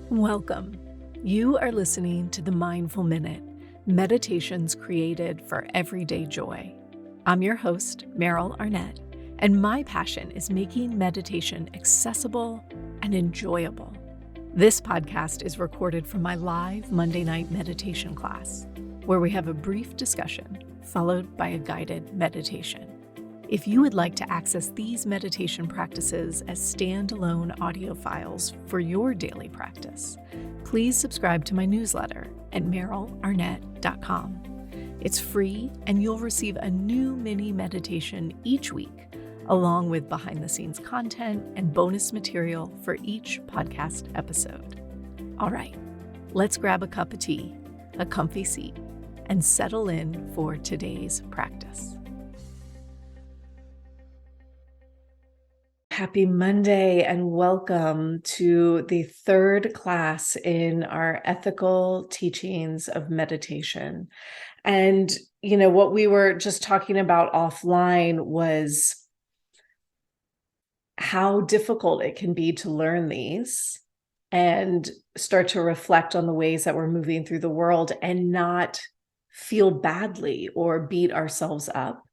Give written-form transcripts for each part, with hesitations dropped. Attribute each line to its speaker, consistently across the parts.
Speaker 1: Welcome. You are listening to the Mindful Minute, meditations created for everyday joy. I'm your host, Meryl Arnett, and my passion is making meditation accessible and enjoyable. This podcast is recorded from my live Monday night meditation class, where we have a brief discussion followed by a guided meditation. If you would like to access these meditation practices as standalone audio files for your daily practice, please subscribe to my newsletter at merylarnett.com. It's free, and you'll receive a new mini meditation each week, along with behind-the-scenes content and bonus material for each podcast episode. All right, let's grab a cup of tea, a comfy seat, and settle in for today's practice. Happy Monday and welcome to the third class in our ethical teachings of meditation. And, what we were just talking about offline was how difficult it can be to learn these and start to reflect on the ways that we're moving through the world and not feel badly or beat ourselves up.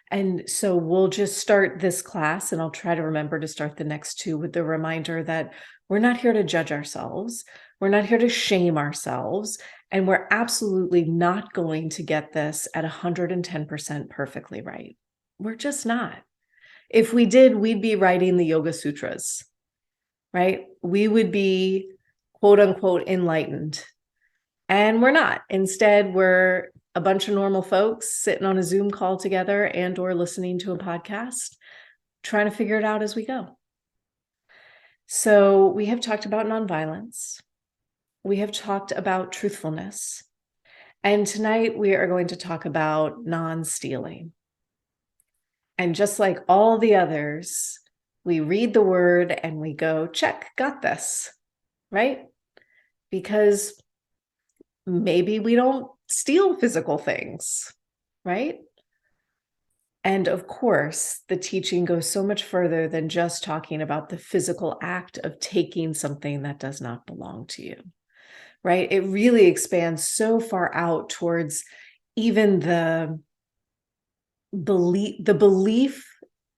Speaker 1: And so we'll just start this class, and I'll try to remember to start the next two with the reminder that we're not here to judge ourselves. We're not here to shame ourselves. And we're absolutely not going to get this at 110% perfectly right. We're just not. If we did, we'd be writing the Yoga Sutras, right? We would be quote unquote enlightened. And we're not. Instead, we're a bunch of normal folks sitting on a Zoom call together and or listening to a podcast, trying to figure it out as we go. So we have talked about nonviolence. We have talked about truthfulness. And tonight we are going to talk about non-stealing. And just like all the others, we read the word and we go, check, got this, right? Because maybe we don't steal physical things, right? And of course, the teaching goes so much further than just talking about the physical act of taking something that does not belong to you, right? It really expands so far out towards even the belief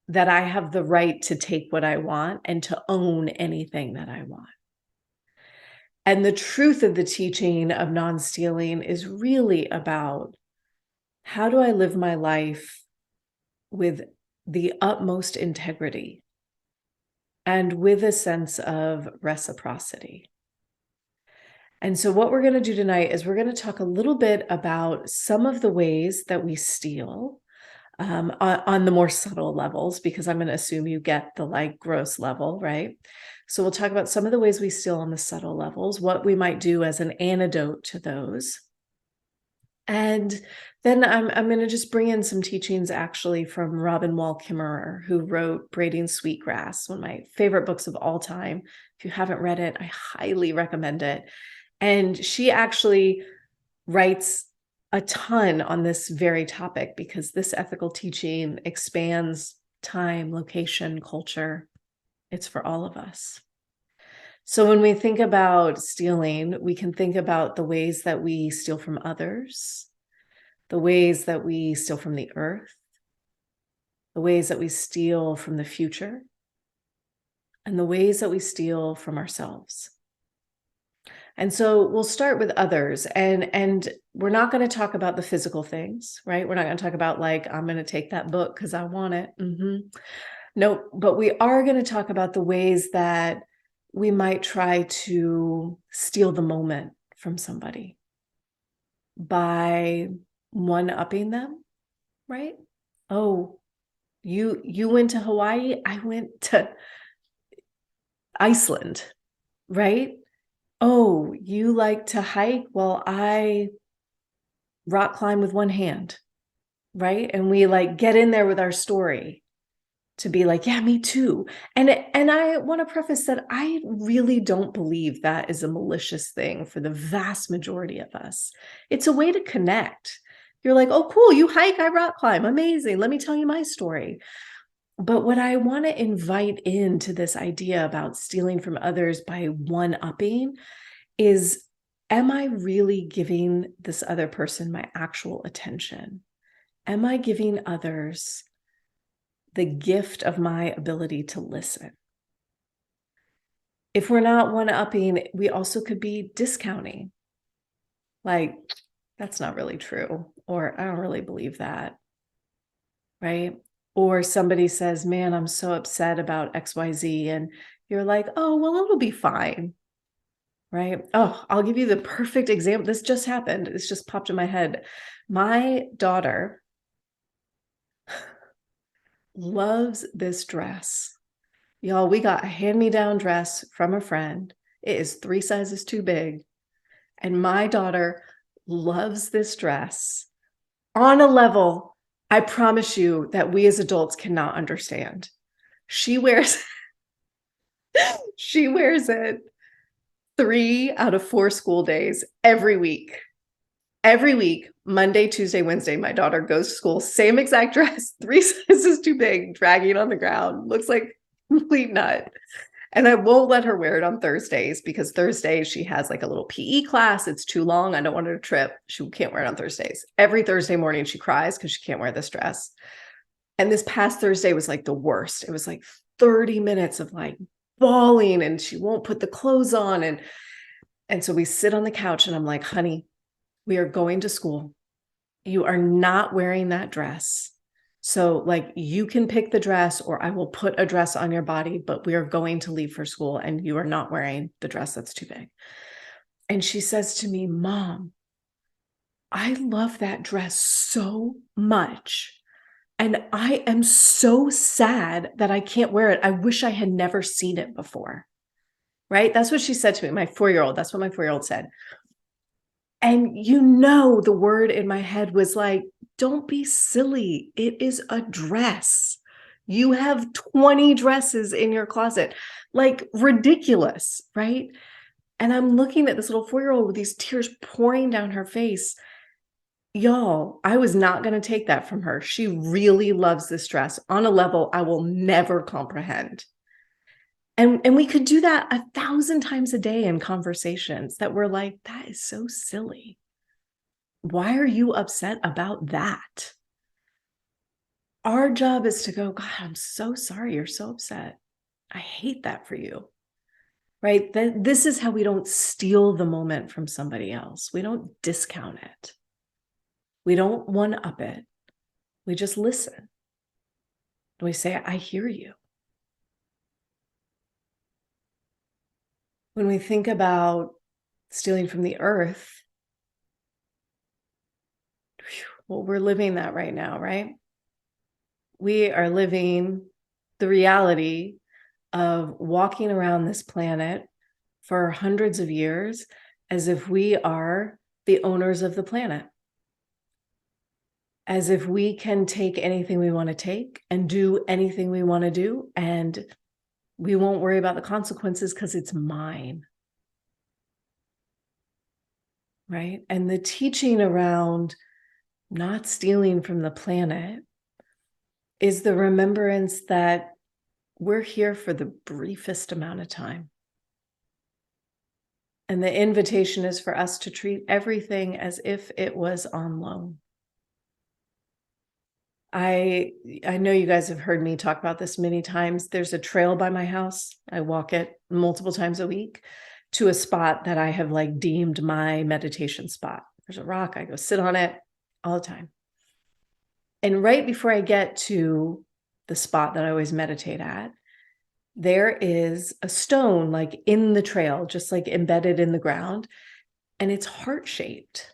Speaker 1: that I have the right to take what I want and to own anything that I want. And the truth of the teaching of non-stealing is really about how do I live my life with the utmost integrity and with a sense of reciprocity. And so what we're going to do tonight is we're going to talk a little bit about some of the ways that we steal on the more subtle levels, because I'm going to assume you get the gross level, right? So we'll talk about some of the ways we steal on the subtle levels, what we might do as an antidote to those. And then I'm going to just bring in some teachings actually from Robin Wall Kimmerer, who wrote Braiding Sweetgrass, one of my favorite books of all time. If you haven't read it, I highly recommend it. And she actually writes a ton on this very topic because this ethical teaching expands time, location, culture. It's for all of us. So when we think about stealing, we can think about the ways that we steal from others, the ways that we steal from the earth, the ways that we steal from the future, and the ways that we steal from ourselves. And so we'll start with others, and we're not going to talk about the physical things, right? We're not going to talk about I'm going to take that book because I want it. No, but we are going to talk about the ways that we might try to steal the moment from somebody by one-upping them, right? Oh, you went to Hawaii, I went to Iceland, right? Oh, you like to hike? Well, I rock climb with one hand, right? And we get in there with our story to be yeah, me too. And I want to preface that I really don't believe that is a malicious thing for the vast majority of us. It's a way to connect. You're oh, cool, you hike, I rock climb, amazing. Let me tell you my story. But what I want to invite into this idea about stealing from others by one-upping is, am I really giving this other person my actual attention? Am I giving others the gift of my ability to listen? If we're not one-upping, we also could be discounting. Like, that's not really true, or I don't really believe that, right? Or somebody says, man, I'm so upset about XYZ. And you're like, oh, well, it'll be fine, right? Oh, I'll give you the perfect example. This just happened. It's just popped in my head. My daughter loves this dress. Y'all, we got a hand-me-down dress from a friend. It is 3 sizes too big. And my daughter loves this dress on a level, I promise you, that we as adults cannot understand. She wears she wears it 3 out of 4 school days every week. Every week, Monday, Tuesday, Wednesday, my daughter goes to school, same exact dress, 3 sizes too big, dragging on the ground, looks like a complete nut. And I won't let her wear it on Thursdays because Thursdays she has like a little PE class. It's too long. I don't want her to trip. She can't wear it on Thursdays. Every Thursday morning she cries because she can't wear this dress. And this past Thursday was like the worst. It was like 30 minutes of like bawling, and she won't put the clothes on. And so we sit on the couch and I'm like, honey, we are going to school. You are not wearing that dress. So like, you can pick the dress or I will put a dress on your body, but we are going to leave for school and you are not wearing the dress that's too big. And she says to me, Mom, I love that dress so much. And I am so sad that I can't wear it. I wish I had never seen it before. Right? That's what she said to me, my 4-year-old. That's what my 4-year-old said. And the word in my head was like, don't be silly. It is a dress. You have 20 dresses in your closet. Like, ridiculous, right? And I'm looking at this little 4-year-old with these tears pouring down her face. Y'all, I was not going to take that from her. She really loves this dress on a level I will never comprehend. And we could do that 1,000 times a day in conversations that we're like, that is so silly. Why are you upset about that? Our job is to go, God, I'm so sorry you're so upset. I hate that for you, right? This is how we don't steal the moment from somebody else. We don't discount it. We don't one-up it. We just listen. We say, I hear you. When we think about stealing from the earth, well, we're living that right now, right? We are living the reality of walking around this planet for hundreds of years as if we are the owners of the planet, as if we can take anything we want to take and do anything we want to do, and we won't worry about the consequences because it's mine, right? And the teaching around not stealing from the planet is the remembrance that we're here for the briefest amount of time. And the invitation is for us to treat everything as if it was on loan. I know you guys have heard me talk about this many times. There's a trail by my house. I walk it multiple times a week to a spot that I have like deemed my meditation spot. There's a rock. I go sit on it all the time. And right before I get to the spot that I always meditate at, there is a stone like in the trail, just like embedded in the ground, and it's heart-shaped.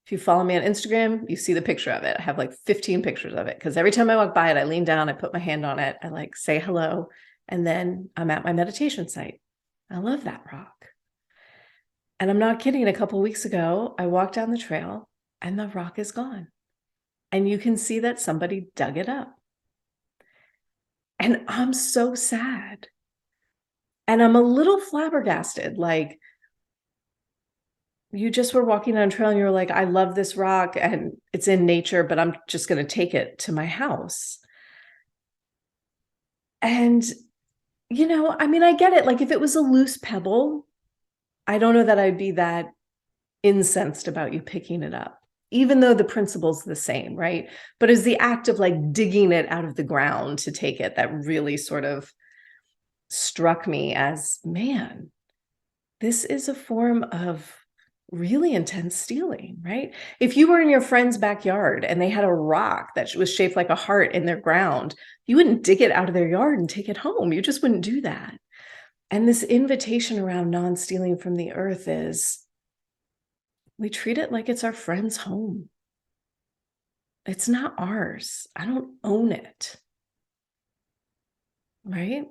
Speaker 1: If you follow me on Instagram, you see the picture of it. I have like 15 pictures of it because every time I walk by it, I lean down, I put my hand on it, I like say hello, and then I'm at my meditation site. I love that rock. And I'm not kidding. A couple of weeks ago, I walked down the trail and the rock is gone. And you can see that somebody dug it up. And I'm so sad. And I'm a little flabbergasted. Like, you just were walking on a trail and you were like, I love this rock and it's in nature, but I'm just going to take it to my house. And, I mean, I get it. Like if it was a loose pebble, I don't know that I'd be that incensed about you picking it up, even though the principle's the same, right? But it's the act of like digging it out of the ground to take it that really sort of struck me as, man, this is a form of really intense stealing, right? If you were in your friend's backyard and they had a rock that was shaped like a heart in their ground, you wouldn't dig it out of their yard and take it home. You just wouldn't do that. And this invitation around non-stealing from the earth is we treat it like it's our friend's home. It's not ours. I don't own it. Right?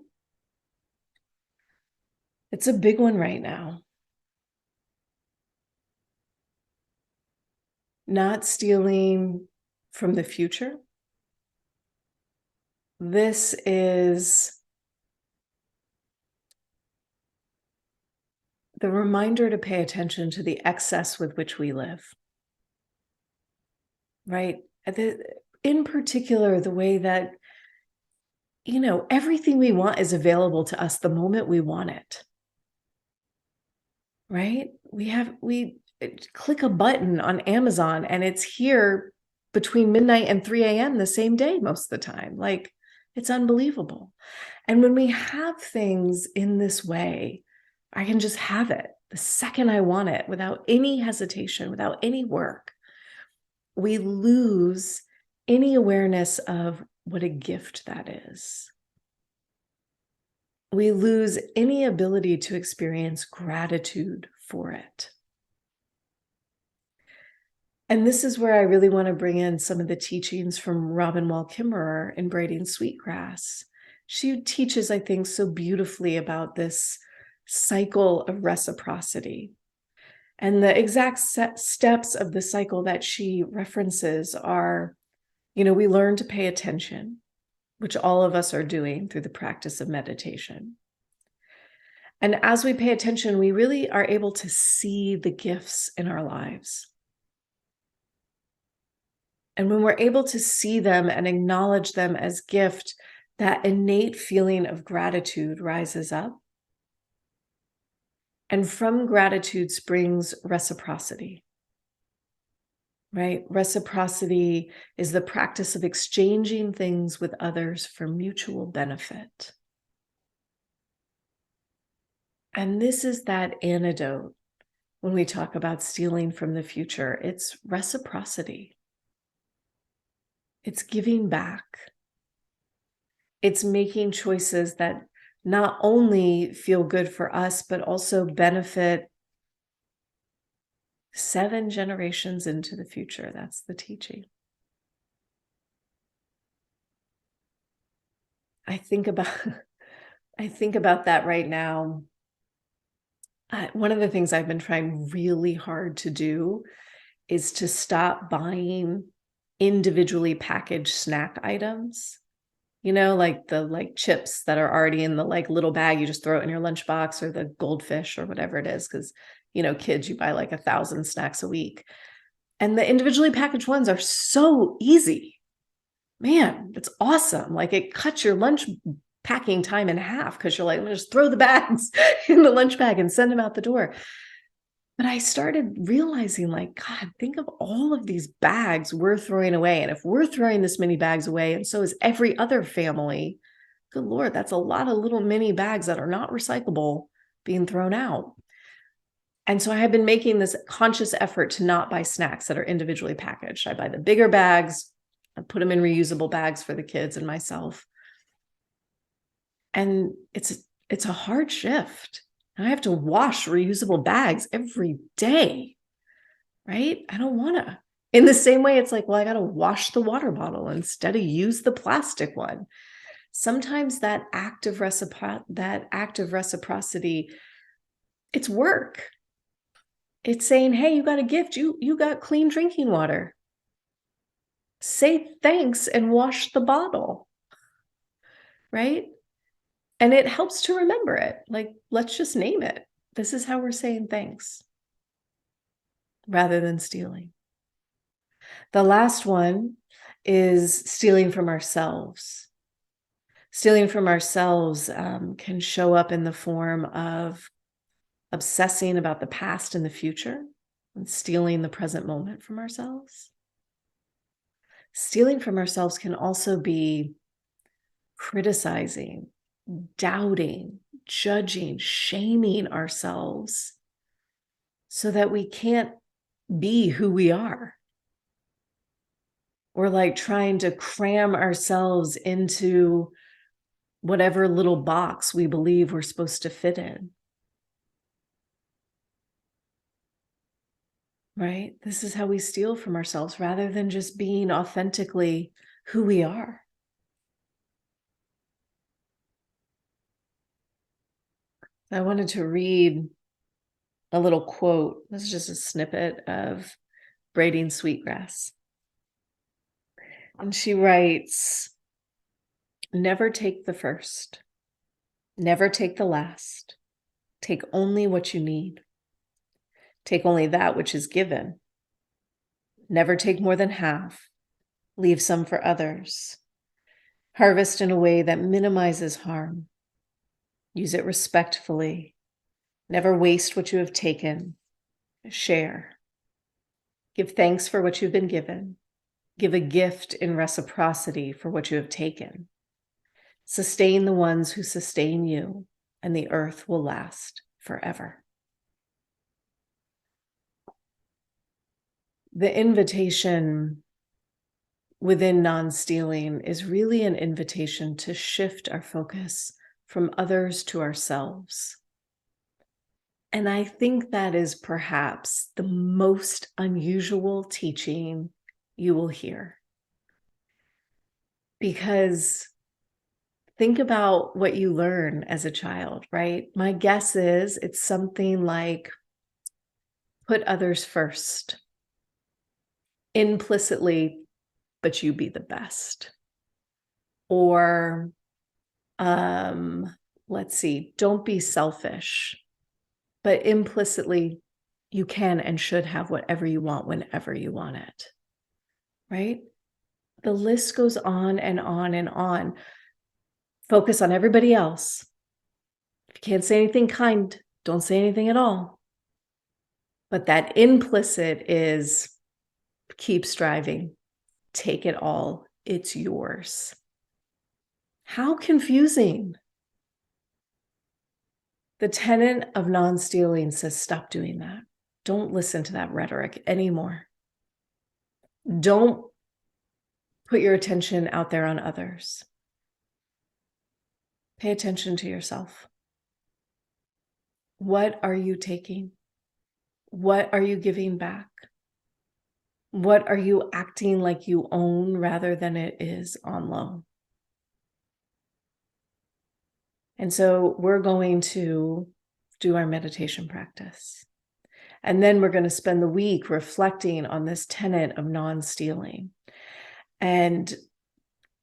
Speaker 1: It's a big one right now. Not stealing from the future. This is the reminder to pay attention to the excess with which we live. Right? In particular, the way that, everything we want is available to us the moment we want it. Right? We click a button on Amazon and it's here between midnight and 3 a.m. the same day most of the time. Like, it's unbelievable. And when we have things in this way, I can just have it the second I want it without any hesitation, without any work. We lose any awareness of what a gift that is. We lose any ability to experience gratitude for it. And this is where I really want to bring in some of the teachings from Robin Wall Kimmerer in Braiding Sweetgrass. She teaches, I think, so beautifully about this cycle of reciprocity. And the exact steps of the cycle that she references are, we learn to pay attention, which all of us are doing through the practice of meditation. And as we pay attention, we really are able to see the gifts in our lives. And when we're able to see them and acknowledge them as gift, that innate feeling of gratitude rises up. And from gratitude springs reciprocity, right? Reciprocity is the practice of exchanging things with others for mutual benefit. And this is that antidote when we talk about stealing from the future. It's reciprocity. It's giving back. It's making choices that not only feel good for us, but also benefit 7 generations into the future. That's the teaching. I think about that right now. One of the things I've been trying really hard to do is to stop buying individually packaged snack items. Like the chips that are already in the little bag, you just throw it in your lunchbox, or the goldfish or whatever it is. Cause kids, you buy 1,000 snacks a week. And the individually packaged ones are so easy. Man, it's awesome. It cuts your lunch packing time in half because you're let me just throw the bags in the lunch bag and send them out the door. But I started realizing, God, think of all of these bags we're throwing away. And if we're throwing this many bags away, and so is every other family, good Lord, that's a lot of little mini bags that are not recyclable being thrown out. And so I have been making this conscious effort to not buy snacks that are individually packaged. I buy the bigger bags, I put them in reusable bags for the kids and myself. And it's a hard shift. I have to wash reusable bags every day, right? I don't want to. In the same way, it's I got to wash the water bottle instead of use the plastic one. Sometimes that act of reciprocity, it's work. It's saying, hey, you got a gift. You got clean drinking water. Say thanks and wash the bottle, right? And it helps to remember it. Let's just name it. This is how we're saying thanks rather than stealing. The last one is stealing from ourselves. Stealing from ourselves can show up in the form of obsessing about the past and the future and stealing the present moment from ourselves. Stealing from ourselves can also be criticizing, doubting, judging, shaming ourselves so that we can't be who we are. Or like trying to cram ourselves into whatever little box we believe we're supposed to fit in. Right? This is how we steal from ourselves rather than just being authentically who we are. I wanted to read a little quote. This is just a snippet of Braiding Sweetgrass. And she writes, "Never take the first, never take the last. Take only what you need. Take only that which is given. Never take more than half. Leave some for others. Harvest in a way that minimizes harm. Use it respectfully. Never waste what you have taken. Share. Give thanks for what you've been given. Give a gift in reciprocity for what you have taken. Sustain the ones who sustain you, and the earth will last forever." The invitation within non-stealing is really an invitation to shift our focus from others to ourselves. And I think that is perhaps the most unusual teaching you will hear. Because think about what you learn as a child, right? My guess is it's something like put others first, implicitly, but you be the best. Or let's see, don't be selfish, but implicitly, you can and should have whatever you want whenever you want it, right? The list goes on and on and on. Focus on everybody else. If you can't say anything kind, don't say anything at all. But that implicit is keep striving, take it all, it's yours. How confusing. The tenet of non-stealing says stop doing that. Don't listen to that rhetoric anymore. Don't put your attention out there on others. Pay attention to yourself. What are you taking? What are you giving back? What are you acting like you own rather than it is on loan? And so we're going to do our meditation practice. And then we're going to spend the week reflecting on this tenet of non-stealing. And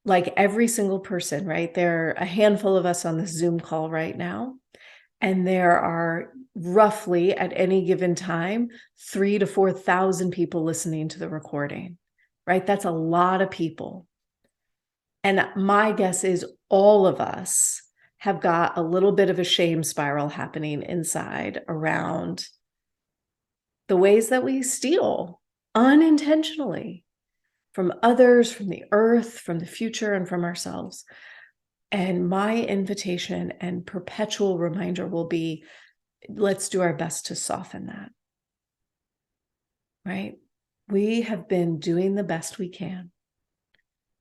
Speaker 1: like every single person, right? There are a handful of us on this Zoom call right now. And there are roughly at any given time, 3,000 to 4,000 people listening to the recording, right? That's a lot of people. And my guess is all of us have got a little bit of a shame spiral happening inside around the ways that we steal unintentionally from others, from the earth, from the future, and from ourselves. And my invitation and perpetual reminder will be, let's do our best to soften that, right? We have been doing the best we can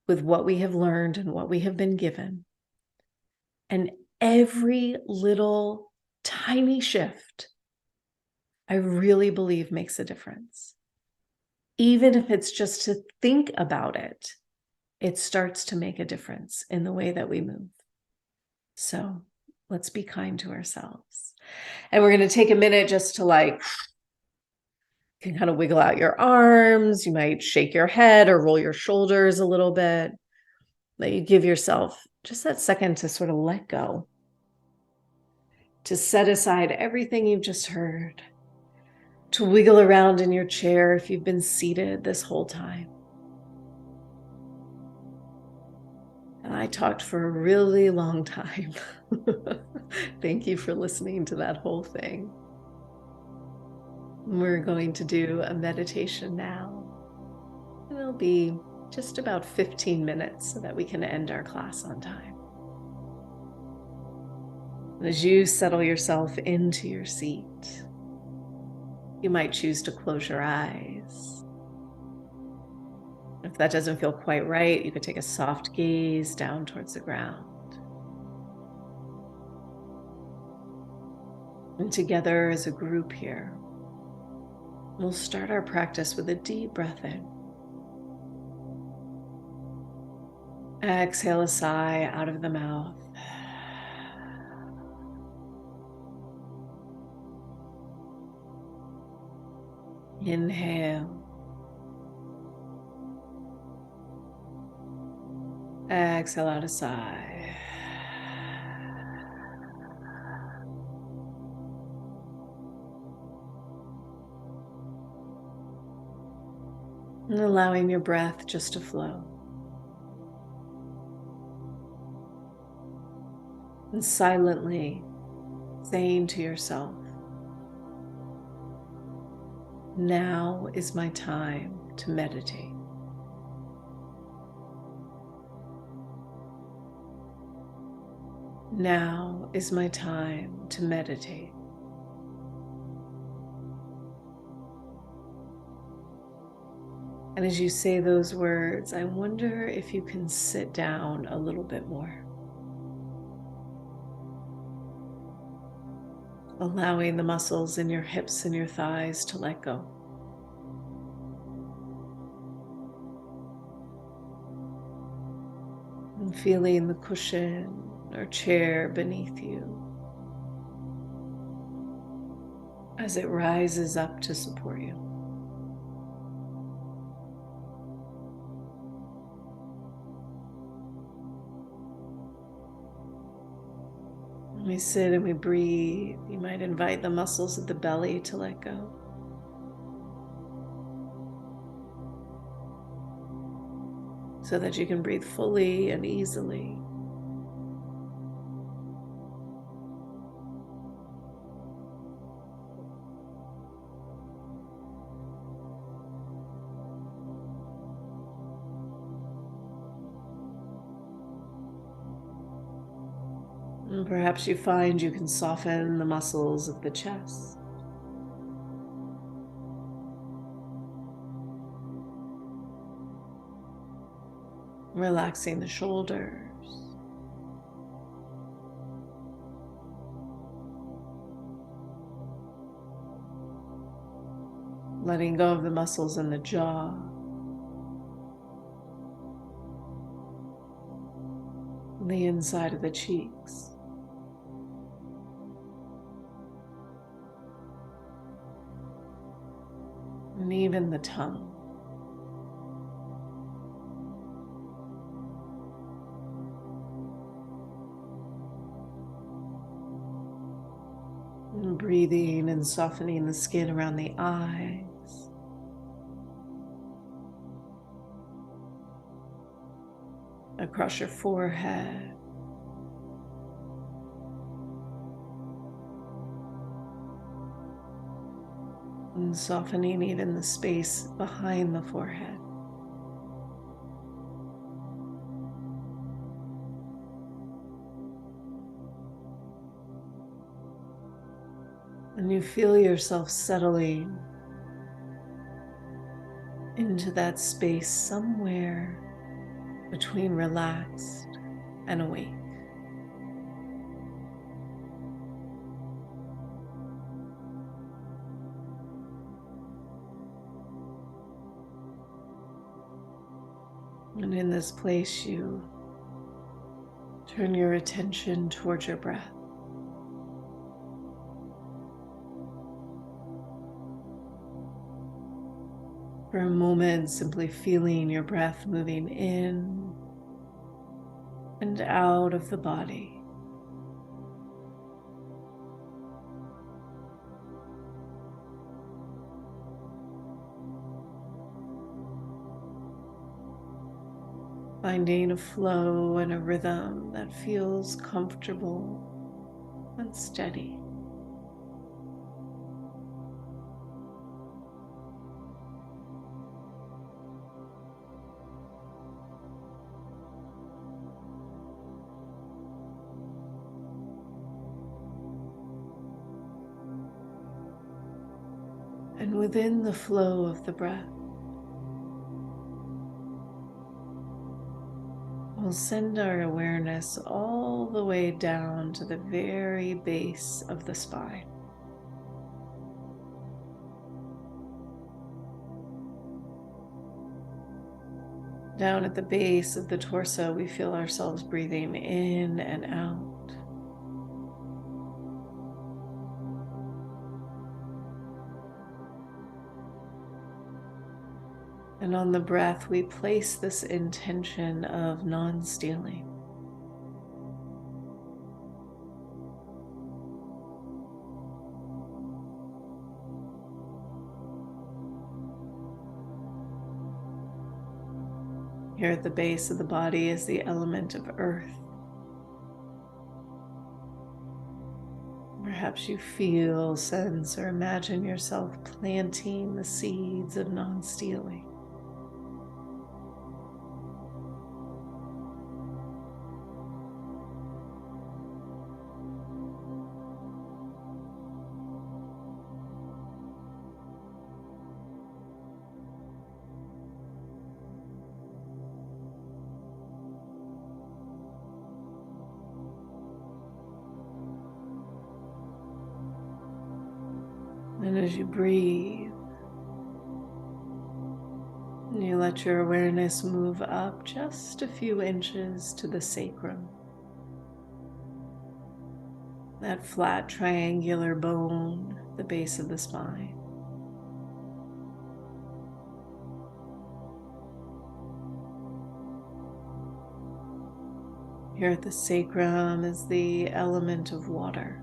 Speaker 1: with what we have learned and what we have been given. And every little tiny shift, I really believe makes a difference. Even if it's just to think about it, it starts to make a difference in the way that we move. So let's be kind to ourselves. And we're going to take a minute just to you can kind of wiggle out your arms. You might shake your head or roll your shoulders a little bit. Let you give yourself just that second to sort of let go, to set aside everything you've just heard, to wiggle around in your chair if you've been seated this whole time. And I talked for a really long time. Thank you for listening to that whole thing. We're going to do a meditation now. And it'll be just about 15 minutes so that we can end our class on time. And as you settle yourself into your seat, you might choose to close your eyes. If that doesn't feel quite right, you could take a soft gaze down towards the ground. And together as a group here, we'll start our practice with a deep breath in. Exhale a sigh out of the mouth. Inhale. Exhale out a sigh. And allowing your breath just to flow. And silently saying to yourself, now is my time to meditate. Now is my time to meditate. And as you say those words, I wonder if you can sit down a little bit more. Allowing the muscles in your hips and your thighs to let go. And feeling the cushion or chair beneath you as it rises up to support you. When we sit and we breathe, you might invite the muscles of the belly to let go. So that you can breathe fully and easily. And perhaps you find you can soften the muscles of the chest. Relaxing the shoulders. Letting go of the muscles in the jaw. The inside of the cheeks. And even the tongue. And breathing and softening the skin around the eyes. Across your forehead. And softening even the space behind the forehead. And you feel yourself settling into that space somewhere between relaxed and awake. And in this place, you turn your attention towards your breath. For a moment, simply feeling your breath moving in and out of the body. finding a flow and a rhythm that feels comfortable and steady. And within the flow of the breath, we'll send our awareness all the way down to the very base of the spine. Down at the base of the torso, we feel ourselves breathing in and out. And on the breath, we place this intention of non-stealing. Here at the base of the body is the element of earth. Perhaps you feel, sense, or imagine yourself planting the seeds of non-stealing. And as you breathe, you let your awareness move up just a few inches to the sacrum, that flat triangular bone, the base of the spine. Here at the sacrum is the element of water.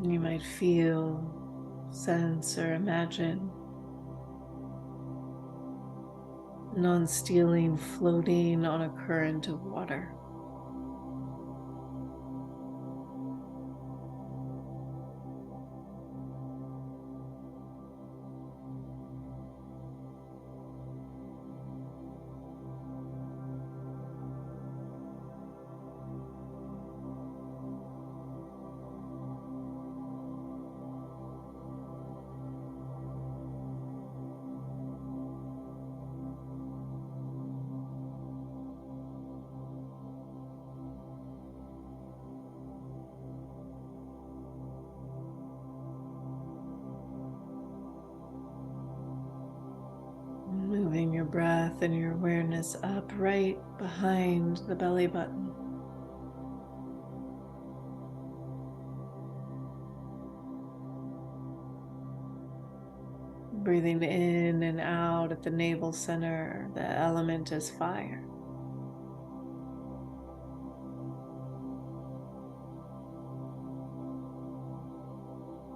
Speaker 1: You might feel, sense, or imagine non-stealing floating on a current of water. Moving your breath and your awareness up right behind the belly button. Breathing in and out at the navel center, the element is fire.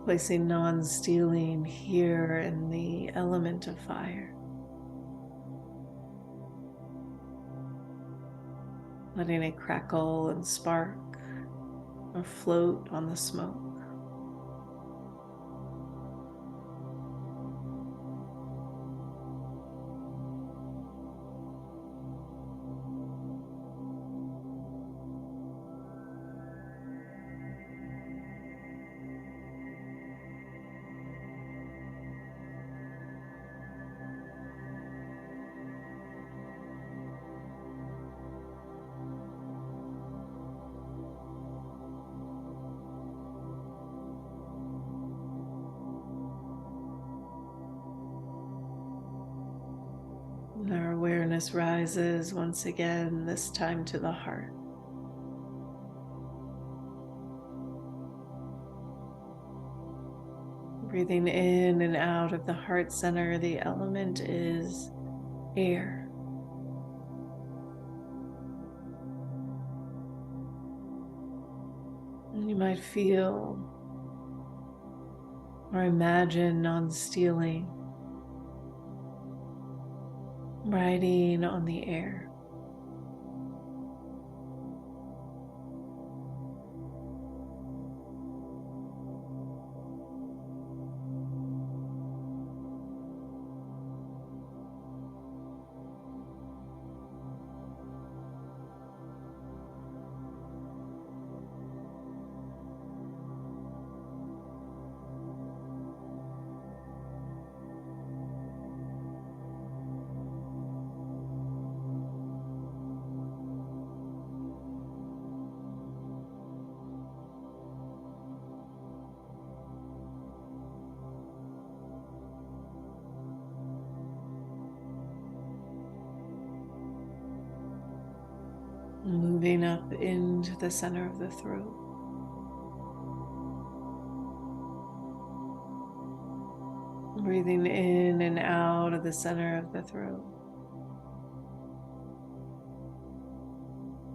Speaker 1: Placing non-stealing here in the element of fire. Letting it crackle and spark or float on the smoke. And our awareness rises once again, this time to the heart. Breathing in and out of the heart center, the element is air. And you might feel or imagine non-stealing riding on the air. Moving up into the center of the throat. Breathing in and out of the center of the throat.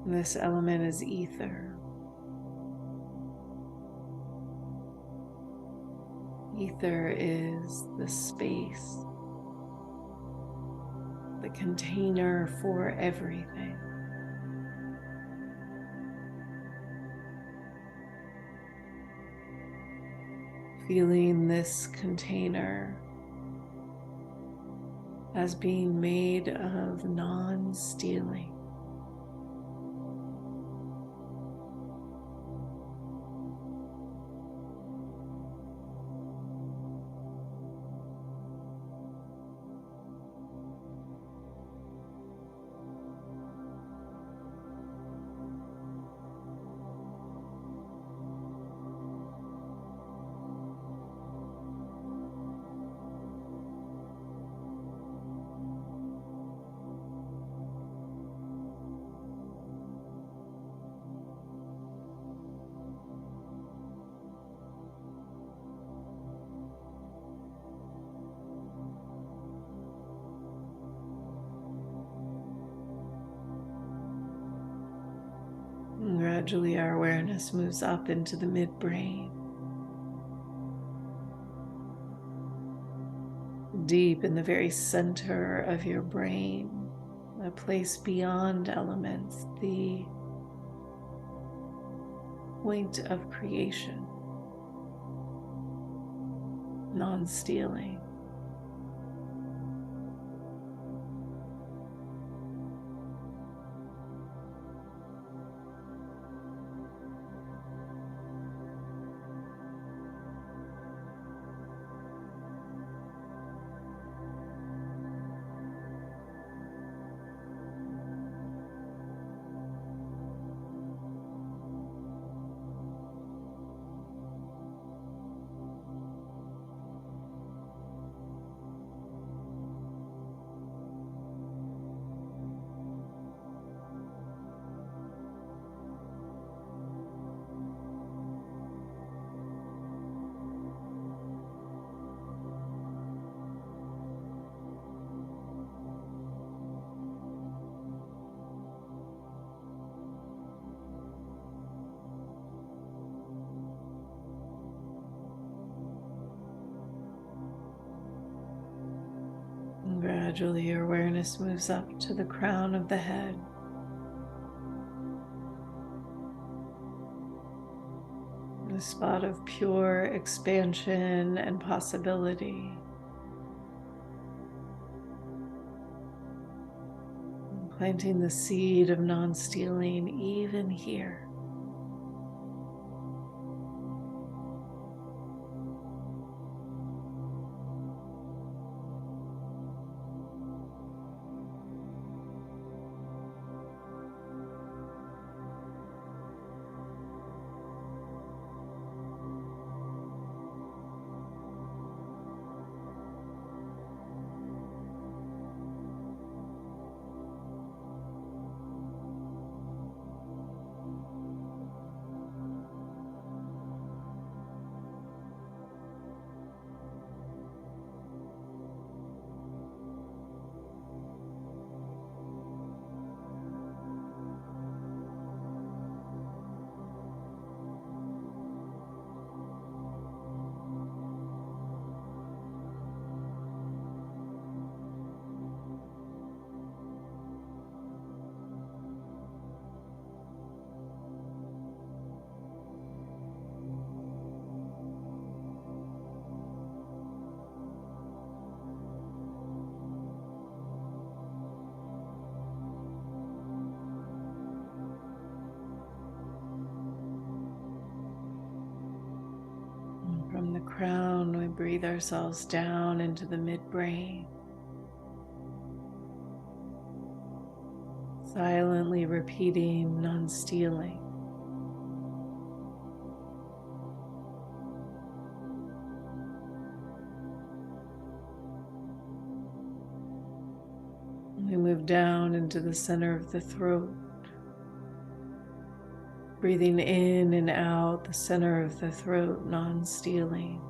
Speaker 1: This element is ether. Ether is the space, the container for everything. Feeling this container as being made of non-stealing. And gradually our awareness moves up into the midbrain, deep in the very center of your brain, a place beyond elements, the point of creation, non-stealing. And gradually your awareness moves up to the crown of the head. A spot of pure expansion and possibility. Planting the seed of non-stealing even here. crown, we breathe ourselves down into the midbrain, silently repeating non-stealing. We move down into the center of the throat, breathing in and out the center of the throat, non-stealing.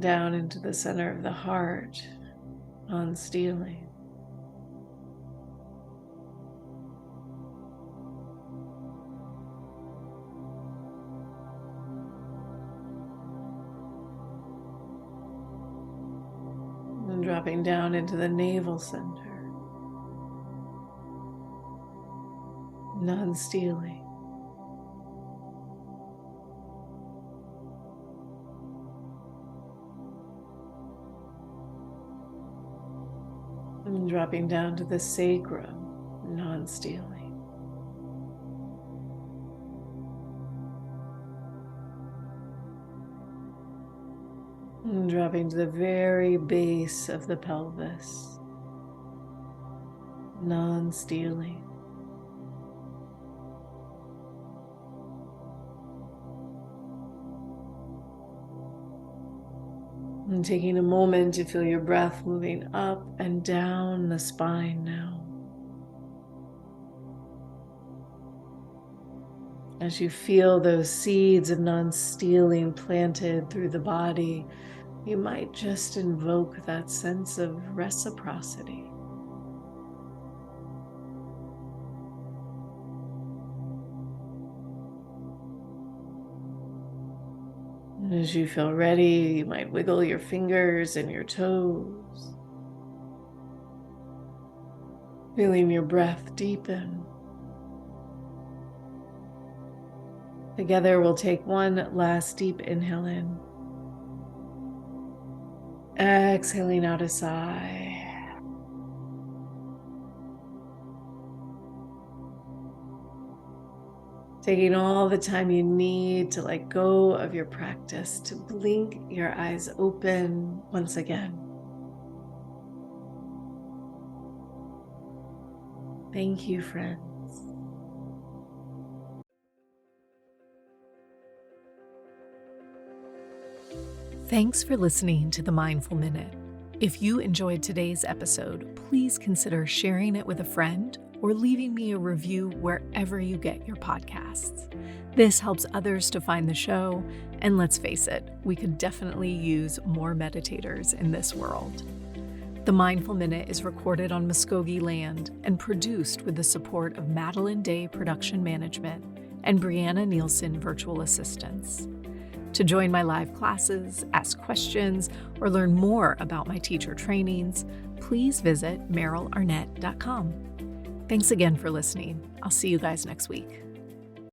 Speaker 1: Down into the center of the heart, non-stealing. And dropping down into the navel center, non-stealing. And dropping down to the sacrum, non-stealing. And dropping to the very base of the pelvis, non-stealing. And taking a moment to feel your breath moving up and down the spine now. As you feel those seeds of non-stealing planted through the body, you might just invoke that sense of reciprocity. And as you feel ready, you might wiggle your fingers and your toes, feeling your breath deepen. Together, we'll take one last deep inhale in. Exhaling out a sigh. Taking all the time you need to let go of your practice, to blink your eyes open once again. Thank you, friends.
Speaker 2: Thanks for listening to the Mindful Minute. If you enjoyed today's episode, please consider sharing it with a friend or leaving me a review wherever you get your podcasts. This helps others to find the show, and let's face it, we could definitely use more meditators in this world. The Mindful Minute is recorded on Muskogee land and produced with the support of Madeline Day Production Management and Brianna Nielsen Virtual Assistants. To join my live classes, ask questions, or learn more about my teacher trainings, please visit merylarnett.com. Thanks again for listening. I'll see you guys next week.